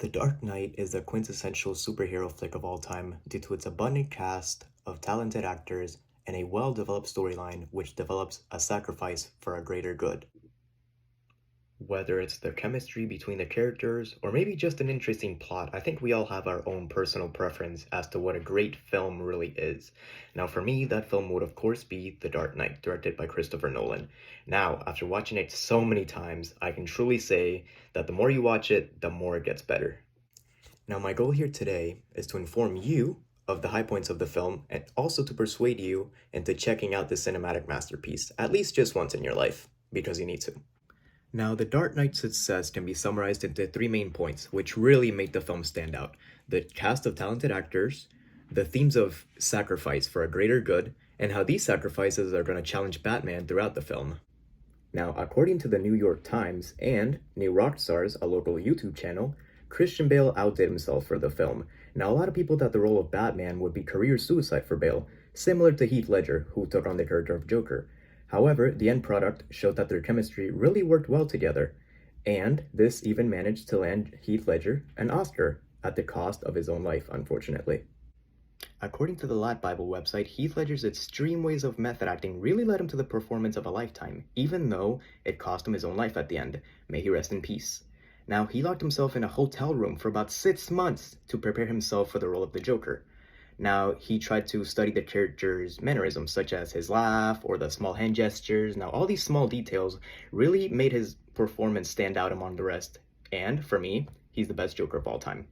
The Dark Knight is a quintessential superhero flick of all time due to its abundant cast of talented actors and a well-developed storyline which develops a sacrifice for a greater good. Whether it's the chemistry between the characters or maybe just an interesting plot, I think we all have our own personal preference as to what a great film really is. Now, for me, that film would of course be The Dark Knight, directed by Christopher Nolan. Now, after watching it so many times, I can truly say that the more you watch it, the more it gets better. Now, my goal here today is to inform you of the high points of the film and also to persuade you into checking out this cinematic masterpiece at least just once in your life, because you need to. Now, The Dark Knight's success can be summarized into three main points, which really make the film stand out: the cast of talented actors, the themes of sacrifice for a greater good, and how these sacrifices are going to challenge Batman throughout the film. Now, according to the New York Times and New Rockstars, a local YouTube channel, Christian Bale outdid himself for the film. Now, a lot of people thought the role of Batman would be career suicide for Bale, similar to Heath Ledger, who took on the character of Joker. However, the end product showed that their chemistry really worked well together, and this even managed to land Heath Ledger an Oscar at the cost of his own life, unfortunately. According to the Lat Bible website, Heath Ledger's extreme ways of method acting really led him to the performance of a lifetime, even though it cost him his own life at the end. May he rest in peace. Now, he locked himself in a hotel room for about 6 months to prepare himself for the role of the Joker. Now, he tried to study the character's mannerisms, such as his laugh or the small hand gestures. Now, all these small details really made his performance stand out among the rest. And, for me, he's the best Joker of all time.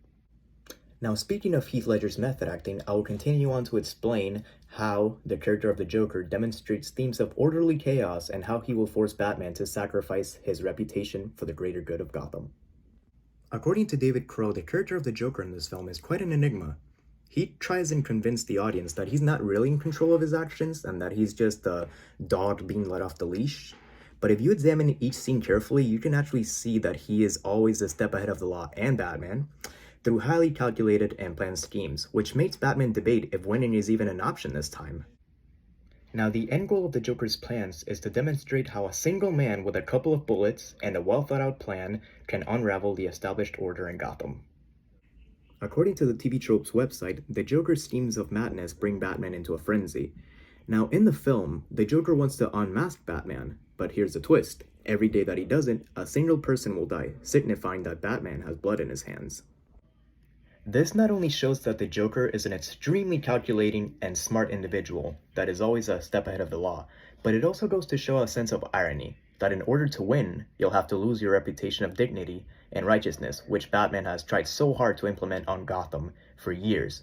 Now, speaking of Heath Ledger's method acting, I will continue on to explain how the character of the Joker demonstrates themes of orderly chaos and how he will force Batman to sacrifice his reputation for the greater good of Gotham. According to David Crow, the character of the Joker in this film is quite an enigma. He tries and convince the audience that he's not really in control of his actions and that he's just a dog being let off the leash. But if you examine each scene carefully, you can actually see that he is always a step ahead of the law and Batman through highly calculated and planned schemes, which makes Batman debate if winning is even an option this time. Now, the end goal of the Joker's plans is to demonstrate how a single man with a couple of bullets and a well-thought-out plan can unravel the established order in Gotham. According to the TV Tropes website, the Joker's schemes of madness bring Batman into a frenzy. Now, in the film, the Joker wants to unmask Batman, but here's the twist. Every day that he doesn't, a single person will die, signifying that Batman has blood in his hands. This not only shows that the Joker is an extremely calculating and smart individual that is always a step ahead of the law, but it also goes to show a sense of irony, that in order to win, you'll have to lose your reputation of dignity and righteousness, which Batman has tried so hard to implement on Gotham for years.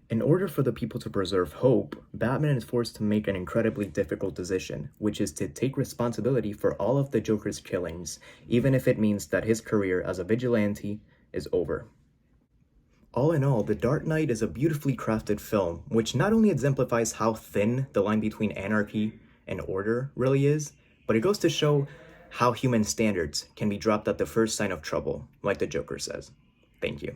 In order for the people to preserve hope, Batman is forced to make an incredibly difficult decision, which is to take responsibility for all of the Joker's killings, even if it means that his career as a vigilante is over. All in all, The Dark Knight is a beautifully crafted film, which not only exemplifies how thin the line between anarchy and order really is, but it goes to show how human standards can be dropped at the first sign of trouble, like the Joker says. Thank you.